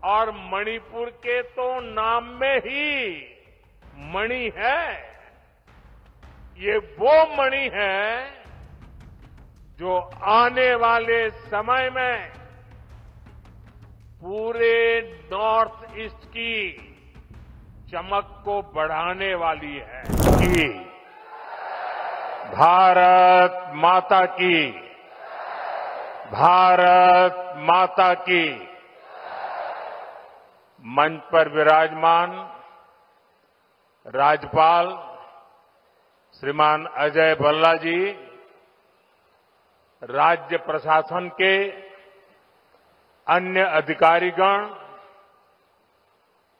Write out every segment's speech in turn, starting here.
और मणिपुर के तो नाम में ही मणि है। ये वो मणि है जो आने वाले समय में पूरे नॉर्थ ईस्ट की चमक को बढ़ाने वाली है। भारत माता की, भारत माता की। मंच पर विराजमान राज्यपाल श्रीमान अजय भल्ला जी, राज्य प्रशासन के अन्य अधिकारीगण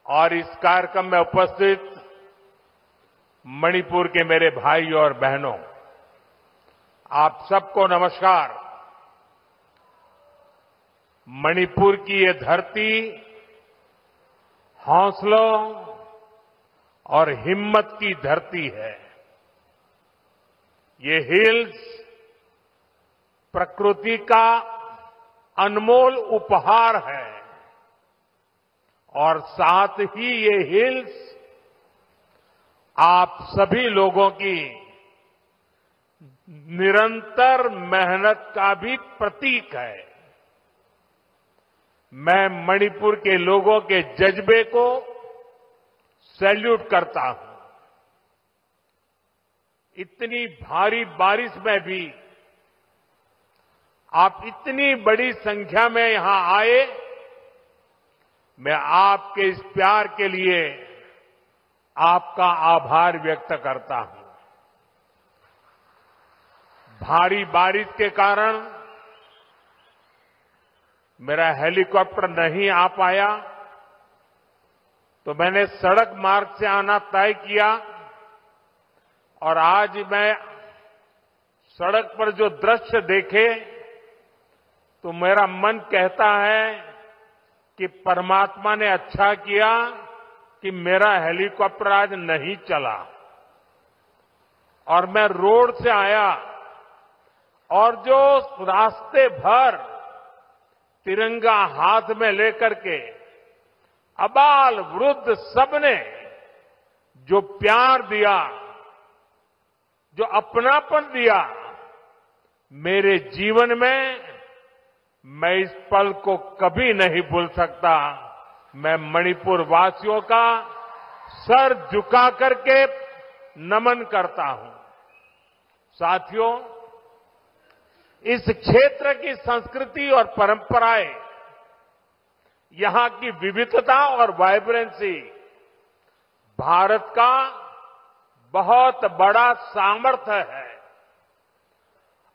और इस कार्यक्रम में उपस्थित मणिपुर के मेरे भाई और बहनों, आप सबको नमस्कार। मणिपुर की ये धरती हौसलों और हिम्मत की धरती है। ये हिल्स प्रकृति का अनमोल उपहार है और साथ ही ये हिल्स आप सभी लोगों की निरंतर मेहनत का भी प्रतीक है। मैं मणिपुर के लोगों के जज्बे को सैल्यूट करता हूं। इतनी भारी बारिश में भी आप इतनी बड़ी संख्या में यहां आए, मैं आपके इस प्यार के लिए आपका आभार व्यक्त करता हूं। भारी बारिश के कारण मेरा हेलीकॉप्टर नहीं आ पाया, तो मैंने सड़क मार्ग से आना तय किया और आज मैं सड़क पर जो दृश्य देखे तो मेरा मन कहता है कि परमात्मा ने अच्छा किया कि मेरा हेलीकॉप्टर आज नहीं चला और मैं रोड से आया और जो रास्ते भर तिरंगा हाथ में लेकर के अबाल वृद्ध सबने जो प्यार दिया, जो अपनापन दिया, मेरे जीवन में मैं इस पल को कभी नहीं भूल सकता। मैं मणिपुर वासियों का सर झुका करके नमन करता हूं। साथियों, इस क्षेत्र की संस्कृति और परंपराएं, यहां की विविधता और वाइब्रेंसी भारत का बहुत बड़ा सामर्थ्य है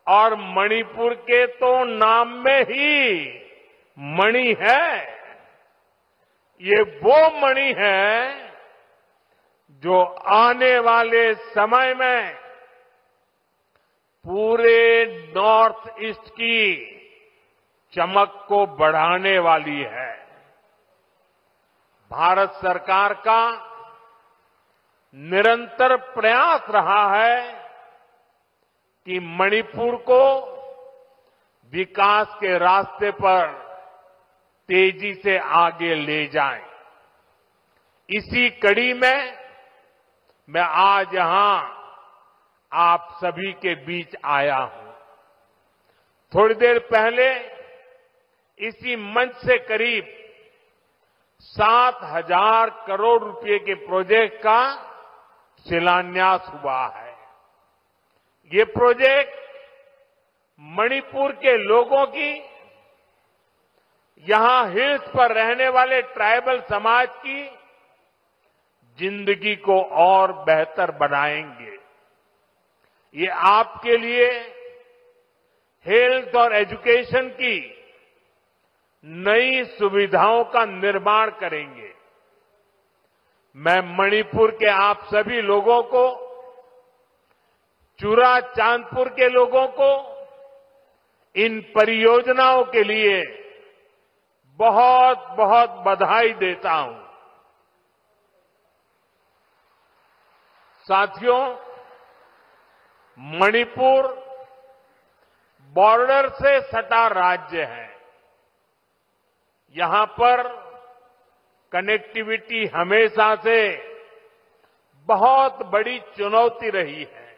और मणिपुर के तो नाम में ही मणि है। ये वो मणि है जो आने वाले समय में पूरे नॉर्थ ईस्ट की चमक को बढ़ाने वाली है। भारत सरकार का निरंतर प्रयास रहा है कि मणिपुर को विकास के रास्ते पर तेजी से आगे ले जाएं। इसी कड़ी में मैं आज यहां आप सभी के बीच आया हूं। थोड़ी देर पहले इसी मंच से करीब 7,000 करोड़ रुपए के प्रोजेक्ट का शिलान्यास हुआ है। ये प्रोजेक्ट मणिपुर के लोगों की, यहां हिल्स पर रहने वाले ट्राइबल समाज की जिंदगी को और बेहतर बनाएंगे। ये आपके लिए हेल्थ और एजुकेशन की नई सुविधाओं का निर्माण करेंगे। मैं मणिपुर के आप सभी लोगों को, चुरा चांदपुर के लोगों को इन परियोजनाओं के लिए बहुत बहुत बधाई देता हूं। साथियों, मणिपुर बॉर्डर से सटा राज्य है। यहां पर कनेक्टिविटी हमेशा से बहुत बड़ी चुनौती रही है।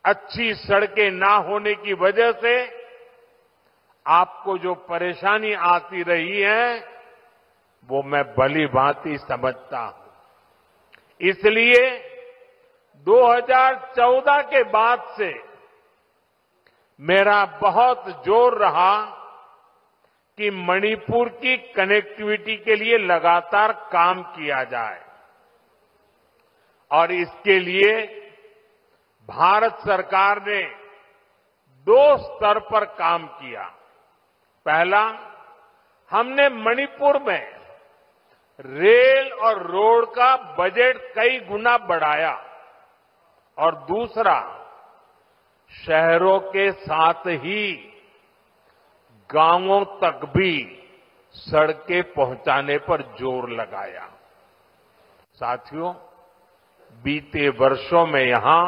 अच्छी सड़कें ना होने की वजह से आपको जो परेशानी आती रही है वो मैं भली भांति समझता हूं। इसलिए 2014 के बाद से मेरा बहुत जोर रहा कि मणिपुर की कनेक्टिविटी के लिए लगातार काम किया जाए और इसके लिए भारत सरकार ने 2 स्तर पर काम किया। पहला, हमने मणिपुर में रेल और रोड का बजट कई गुना बढ़ाया और दूसरा, शहरों के साथ ही गांवों तक भी सड़कें पहुंचाने पर जोर लगाया। साथियों, बीते वर्षों में यहां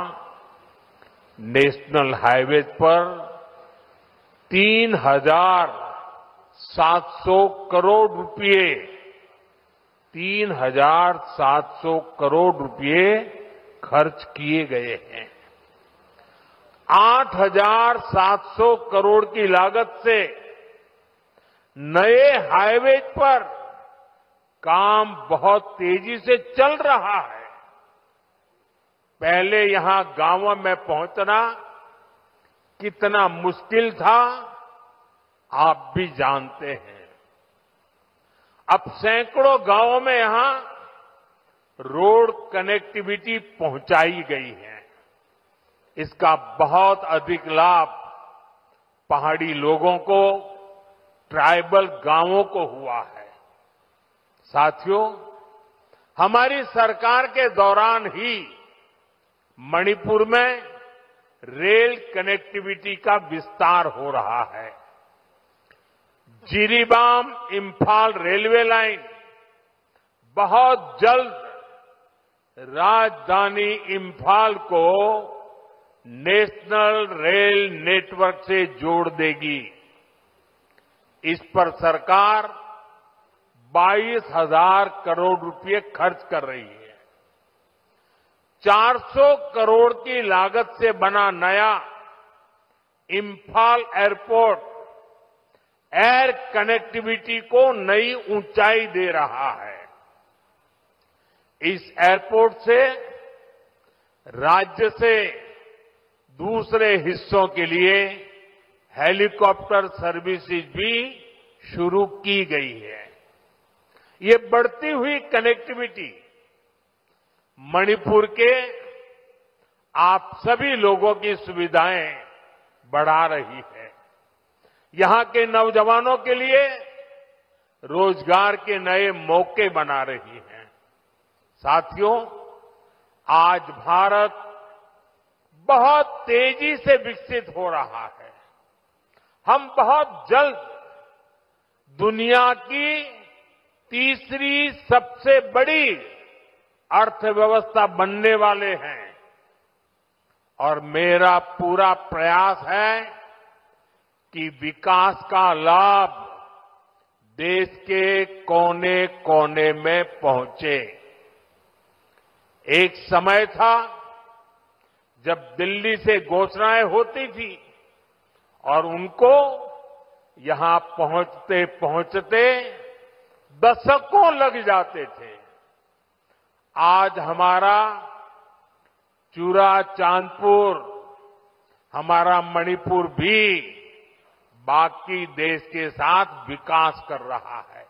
नेशनल हाईवेज पर 3,700 करोड़ रुपए 3,700 करोड़ रुपए खर्च किए गए हैं। 8,700 करोड़ की लागत से नए हाईवेज पर काम बहुत तेजी से चल रहा है। पहले यहां गांवों में पहुंचना कितना मुश्किल था, आप भी जानते हैं। अब सैकड़ों गांवों में यहां रोड कनेक्टिविटी पहुंचाई गई है। इसका बहुत अधिक लाभ पहाड़ी लोगों को, ट्राइबल गांवों को हुआ है। साथियों, हमारी सरकार के दौरान ही मणिपुर में रेल कनेक्टिविटी का विस्तार हो रहा है। जिरीबाम इंफाल रेलवे लाइन बहुत जल्द राजधानी इंफाल को नेशनल रेल नेटवर्क से जोड़ देगी। इस पर सरकार 22,000 करोड़ रुपए खर्च कर रही है। 400 करोड़ की लागत से बना नया इंफाल एयरपोर्ट एयर कनेक्टिविटी को नई ऊंचाई दे रहा है। इस एयरपोर्ट से राज्य से दूसरे हिस्सों के लिए हेलीकॉप्टर सर्विसेज भी शुरू की गई है। ये बढ़ती हुई कनेक्टिविटी मणिपुर के आप सभी लोगों की सुविधाएं बढ़ा रही है। यहां के नौजवानों के लिए रोजगार के नए मौके बना रही है। साथियों, आज भारत बहुत तेजी से विकसित हो रहा है। हम बहुत जल्द दुनिया की तीसरी सबसे बड़ी अर्थव्यवस्था बनने वाले हैं और मेरा पूरा प्रयास है कि विकास का लाभ देश के कोने कोने में पहुंचे। एक समय था जब दिल्ली से घोषणाएं होती थी और उनको यहां पहुंचते पहुंचते दशकों लग जाते थे। आज हमारा चूरा चांदपुर, हमारा मणिपुर भी बाकी देश के साथ विकास कर रहा है।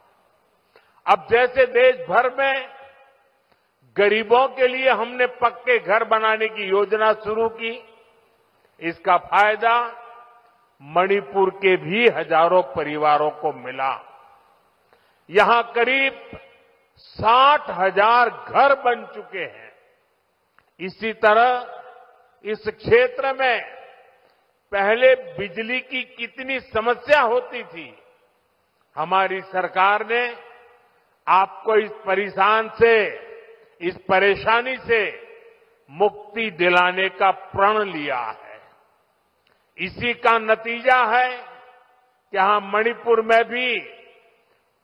अब जैसे देश भर में गरीबों के लिए हमने पक्के घर बनाने की योजना शुरू की, इसका फायदा मणिपुर के भी हजारों परिवारों को मिला। यहां करीब 60,000 घर बन चुके हैं। इसी तरह इस क्षेत्र में पहले बिजली की कितनी समस्या होती थी, हमारी सरकार ने आपको इस परेशानी से मुक्ति दिलाने का प्रण लिया है। इसी का नतीजा है कि यहां मणिपुर में भी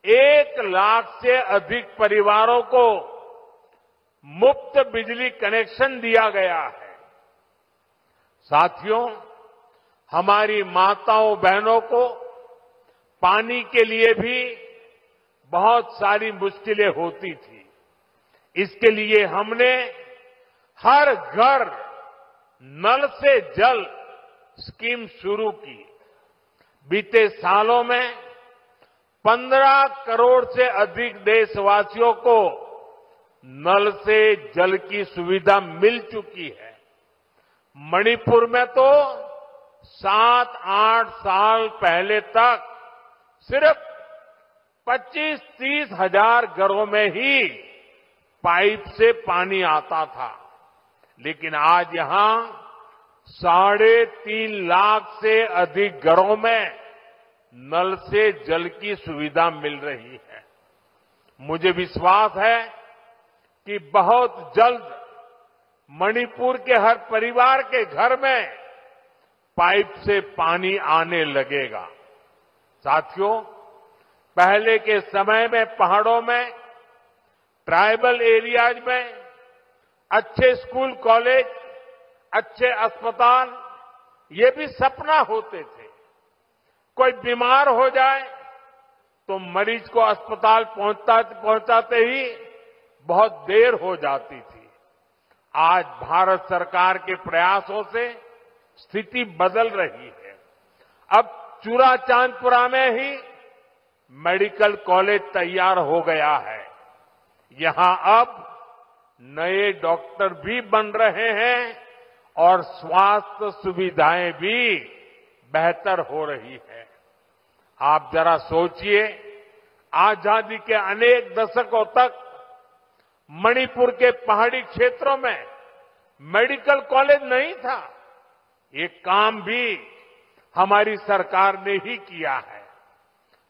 1 1 लाख से अधिक परिवारों को मुफ्त बिजली कनेक्शन दिया गया है। साथियों, हमारी माताओं बहनों को पानी के लिए भी बहुत सारी मुश्किलें होती थी। इसके लिए हमने हर घर नल से जल स्कीम शुरू की। बीते सालों में 15 करोड़ से अधिक देशवासियों को नल से जल की सुविधा मिल चुकी है। मणिपुर में तो 7-8 साल पहले तक सिर्फ 25-30 हजार घरों में ही पाइप से पानी आता था, लेकिन आज यहां 3.5 लाख से अधिक घरों में नल से जल की सुविधा मिल रही है। मुझे विश्वास है कि बहुत जल्द मणिपुर के हर परिवार के घर में पाइप से पानी आने लगेगा। साथियों, पहले के समय में पहाड़ों में, ट्राइबल एरियाज में अच्छे स्कूल कॉलेज, अच्छे अस्पताल ये भी सपना होते थे। कोई बीमार हो जाए तो मरीज को अस्पताल पहुंचाते ही बहुत देर हो जाती थी। आज भारत सरकार के प्रयासों से स्थिति बदल रही है। अब चूराचांदपुरा में ही मेडिकल कॉलेज तैयार हो गया है। यहां अब नए डॉक्टर भी बन रहे हैं और स्वास्थ्य सुविधाएं भी बेहतर हो रही है। आप जरा सोचिए, आजादी के अनेक दशकों तक मणिपुर के पहाड़ी क्षेत्रों में मेडिकल कॉलेज नहीं था। ये काम भी हमारी सरकार ने ही किया है।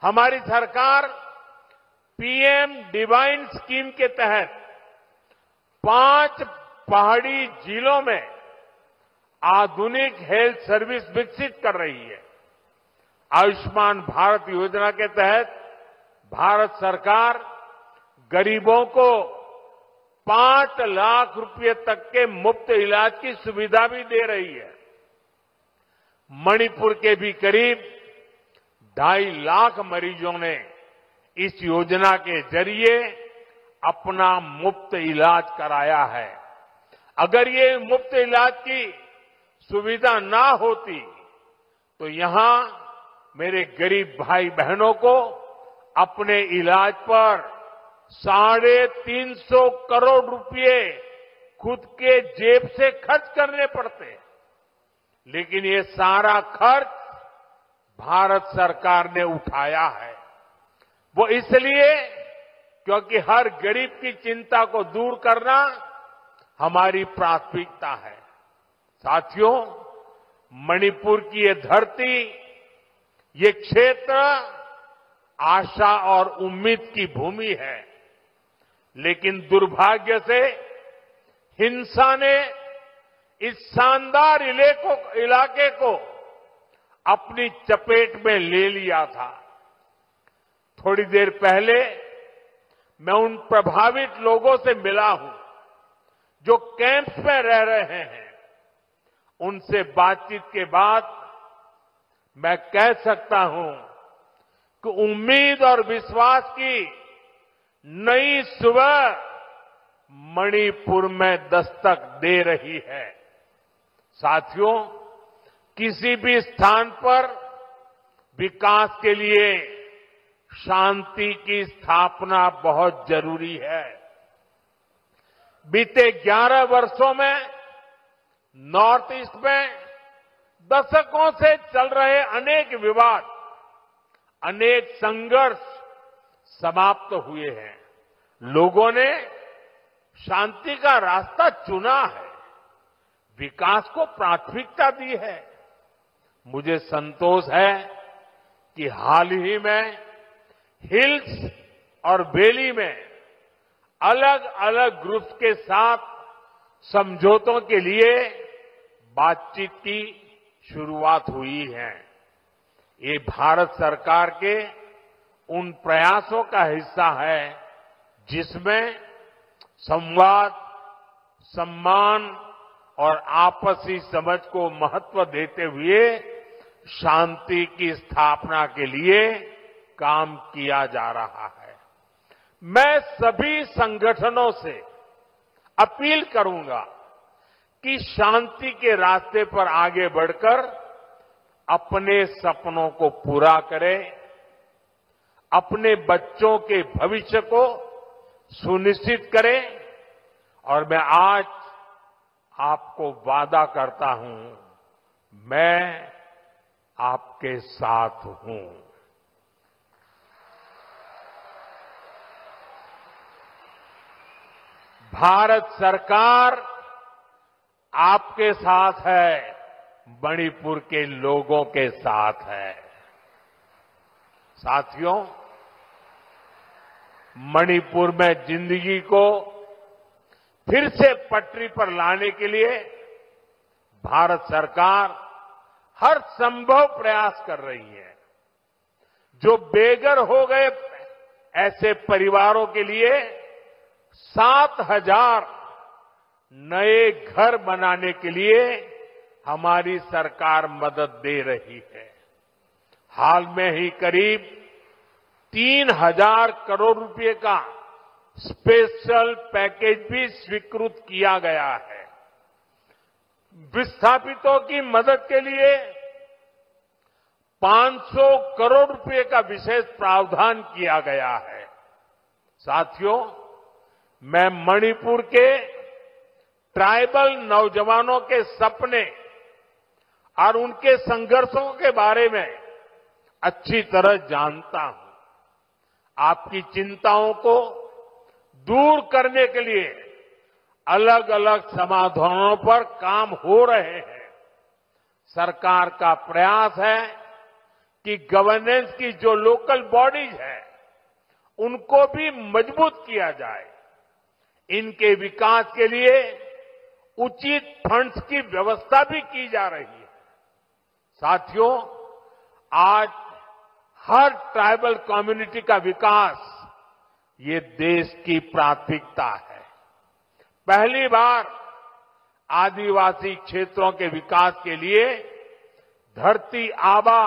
हमारी सरकार पीएम डिवाइन स्कीम के तहत 5 पहाड़ी जिलों में आधुनिक हेल्थ सर्विस विकसित कर रही है। आयुष्मान भारत योजना के तहत भारत सरकार गरीबों को 5 लाख रुपए तक के मुफ्त इलाज की सुविधा भी दे रही है। मणिपुर के भी करीब 2.5 लाख मरीजों ने इस योजना के जरिए अपना मुफ्त इलाज कराया है। अगर ये मुफ्त इलाज की सुविधा ना होती तो यहां मेरे गरीब भाई बहनों को अपने इलाज पर 350 करोड़ रुपए खुद के जेब से खर्च करने पड़ते। लेकिन ये सारा खर्च भारत सरकार ने उठाया है। वो इसलिए क्योंकि हर गरीब की चिंता को दूर करना हमारी प्राथमिकता है। साथियों, मणिपुर की ये धरती, ये क्षेत्र आशा और उम्मीद की भूमि है। लेकिन दुर्भाग्य से हिंसा ने इस शानदार इलाके को अपनी चपेट में ले लिया था। थोड़ी देर पहले मैं उन प्रभावित लोगों से मिला हूं जो कैंप्स में रह रहे हैं। उनसे बातचीत के बाद मैं कह सकता हूं कि उम्मीद और विश्वास की नई सुबह मणिपुर में दस्तक दे रही है। साथियों, किसी भी स्थान पर विकास के लिए शांति की स्थापना बहुत जरूरी है। बीते 11 वर्षों में नॉर्थ ईस्ट में दशकों से चल रहे अनेक विवाद, अनेक संघर्ष समाप्त हुए हैं। लोगों ने शांति का रास्ता चुना है, विकास को प्राथमिकता दी है। मुझे संतोष है कि हाल ही में हिल्स और वैली में अलग अलग ग्रुप्स के साथ समझौतों के लिए बातचीत की शुरुआत हुई है। ये भारत सरकार के उन प्रयासों का हिस्सा है जिसमें संवाद, सम्मान और आपसी समझ को महत्व देते हुए शांति की स्थापना के लिए काम किया जा रहा है। मैं सभी संगठनों से अपील करूंगा कि शांति के रास्ते पर आगे बढ़कर अपने सपनों को पूरा करें, अपने बच्चों के भविष्य को सुनिश्चित करें और मैं आज आपको वादा करता हूं, मैं आपके साथ हूं। भारत सरकार आपके साथ है, मणिपुर के लोगों के साथ है। साथियों, मणिपुर में जिंदगी को फिर से पटरी पर लाने के लिए भारत सरकार हर संभव प्रयास कर रही है। जो बेघर हो गए ऐसे परिवारों के लिए 7,000 नए घर बनाने के लिए हमारी सरकार मदद दे रही है। हाल में ही करीब 3,000 करोड़ रुपए का स्पेशल पैकेज भी स्वीकृत किया गया है। विस्थापितों की मदद के लिए 500 करोड़ रुपए का विशेष प्रावधान किया गया है। साथियों, मैं मणिपुर के ट्राइबल नौजवानों के सपने और उनके संघर्षों के बारे में अच्छी तरह जानता हूं। आपकी चिंताओं को दूर करने के लिए अलग अलग समाधानों पर काम हो रहे हैं। सरकार का प्रयास है कि गवर्नेंस की जो लोकल बॉडीज है उनको भी मजबूत किया जाए। इनके विकास के लिए उचित फंड्स की व्यवस्था भी की जा रही है। साथियों, आज हर ट्राइबल कम्युनिटी का विकास ये देश की प्राथमिकता है। पहली बार आदिवासी क्षेत्रों के विकास के लिए धरती आबा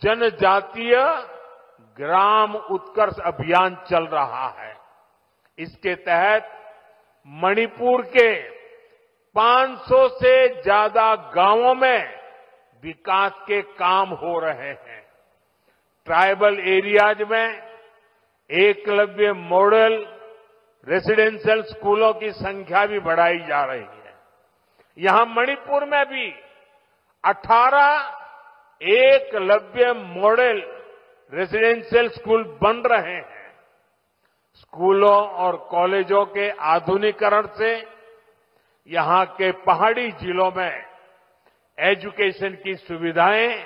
जनजातीय ग्राम उत्कर्ष अभियान चल रहा है। इसके तहत मणिपुर के 500 से ज्यादा गांवों में विकास के काम हो रहे हैं। ट्राइबल एरियाज में एकलव्य मॉडल रेसिडेंशियल स्कूलों की संख्या भी बढ़ाई जा रही है। यहां मणिपुर में भी 18 एकलव्य मॉडल रेसिडेंशियल स्कूल बन रहे हैं। स्कूलों और कॉलेजों के आधुनिकीकरण से यहां के पहाड़ी जिलों में एजुकेशन की सुविधाएं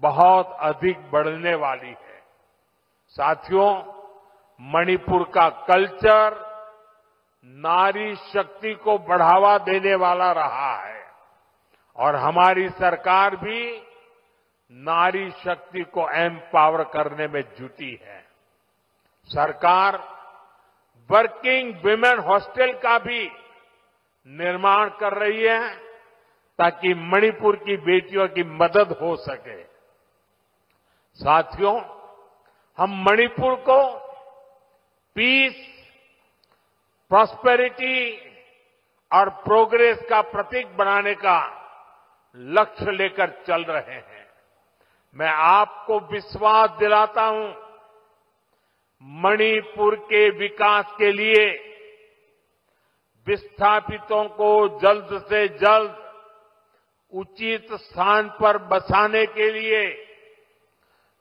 बहुत अधिक बढ़ने वाली है। साथियों, मणिपुर का कल्चर नारी शक्ति को बढ़ावा देने वाला रहा है और हमारी सरकार भी नारी शक्ति को एम्पावर करने में जुटी है। सरकार वर्किंग विमेन हॉस्टल का भी निर्माण कर रही है ताकि मणिपुर की बेटियों की मदद हो सके। साथियों, हम मणिपुर को पीस, प्रॉस्पेरिटी और प्रोग्रेस का प्रतीक बनाने का लक्ष्य लेकर चल रहे हैं। मैं आपको विश्वास दिलाता हूं, मणिपुर के विकास के लिए विस्थापितों को जल्द से जल्द उचित स्थान पर बसाने के लिए,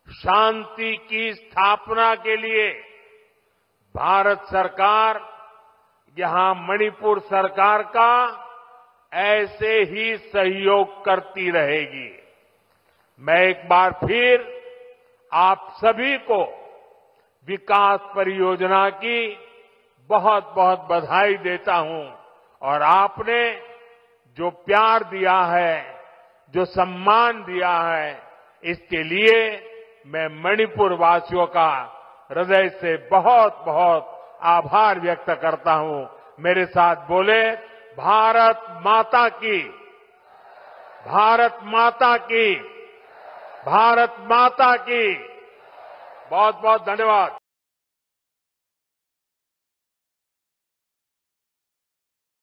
शांति की स्थापना के लिए भारत सरकार यहां मणिपुर सरकार का ऐसे ही सहयोग करती रहेगी। मैं एक बार फिर आप सभी को विकास परियोजना की बहुत बहुत बधाई देता हूं और आपने जो प्यार दिया है, जो सम्मान दिया है, इसके लिए मैं मणिपुर वासियों का हृदय से बहुत बहुत आभार व्यक्त करता हूं। मेरे साथ बोले, भारत माता की, भारत माता की, भारत माता की। बहुत बहुत धन्यवाद।